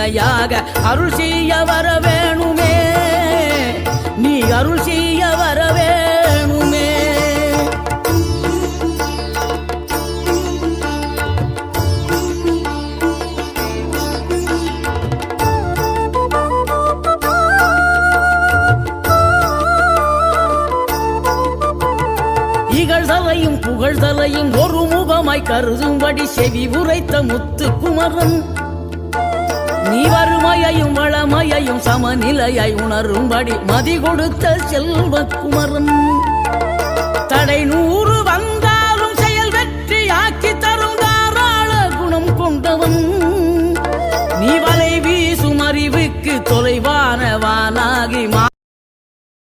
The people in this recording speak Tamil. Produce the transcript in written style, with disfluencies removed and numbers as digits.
நிலையாக அருள் செய்ய வர வேணுமே, நீ அருள் செய்ய வர வேணுமே. இகழ்தலையும் புகழ்தலையும் ஒரு முகமாய் கருதும்படி செவி உரைத்த முத்து குமரன், நீ வறுமையையும் வளமையையும் சமநிலையாய் உணரும்படி மதி கொடுத்த செல்வ குமரன். தடை 100 வந்தாலும் செயல் வெற்றியாக்கி தரும் தாராள குணம் கொண்டவன், நீ வலை வீசும் அறிவுக்கு தொலைவானவானாகி